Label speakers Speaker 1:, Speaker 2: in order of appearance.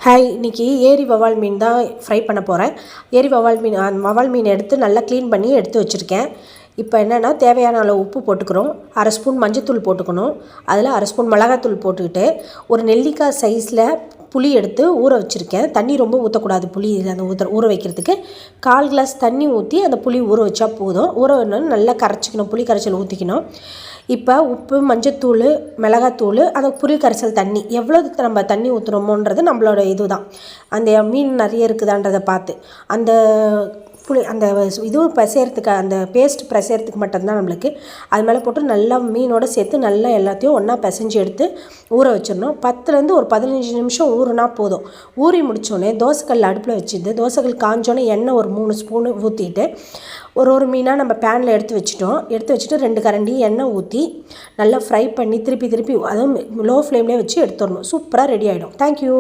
Speaker 1: Hi, இன்றைக்கி ஏரி வவ்வால் மீன் தான் ஃப்ரை பண்ண போகிறேன். ஏரி வவ்வால் மீன் எடுத்து நல்லா க்ளீன் பண்ணி எடுத்து வச்சுருக்கேன். இப்போ என்னென்னா, தேவையான அளவு உப்பு போட்டுக்கிறோம், அரை ஸ்பூன் மஞ்சத்தூள் போட்டுக்கணும், அதில் அரை ஸ்பூன் மிளகாத்தூள் போட்டுக்கிட்டு ஒரு நெல்லிக்காய் சைஸில் புளி எடுத்து ஊற வச்சுருக்கேன். தண்ணி ரொம்ப ஊற்றக்கூடாது, புளி அந்த ஊற வைக்கிறதுக்கு 1/4 கிளாஸ் தண்ணி ஊற்றி அந்த புளி ஊற வச்சா போதும். ஊற வேணும்னு நல்லா கரைச்சிக்கணும், புளி கரைச்சல் ஊற்றிக்கணும். இப்போ உப்பு, மஞ்சத்தூள், மிளகாத்தூள், அந்த புளி கரைசல் தண்ணி எவ்வளோக்கு நம்ம தண்ணி ஊற்றுறோமோன்றது நம்மளோட இது தான். அந்த மீன் நிறைய இருக்குதான்றதை பார்த்து அந்த அந்த இதுவும் பிசையறதுக்கு, அந்த பேஸ்ட் பிசையறதுக்கு மட்டும்தான் நம்மளுக்கு. அது மேலே போட்டு நல்லா மீனோடு சேர்த்து நல்லா எல்லாத்தையும் ஒன்றா பிசைஞ்சு எடுத்து ஊற வச்சிடணும். 10லேருந்து ஒரு 15 நிமிஷம் ஊறினா போதும். ஊறி முடித்தோடனே தோசைக்கல் அடுப்பில் வச்சுட்டு, தோசைக்கல் காஞ்சோன்னே எண்ணெய் ஒரு 3 ஸ்பூனு ஊற்றிட்டு ஒரு மீனாக நம்ம பேனில் எடுத்து வச்சுட்டு 2 கரண்டி எண்ணெய் ஊற்றி நல்லா ஃப்ரை பண்ணி திருப்பி அதுவும் லோ ஃப்ளேம்லேயே வச்சு எடுத்துடணும். சூப்பராக ரெடி ஆகிடும். தேங்க்யூ.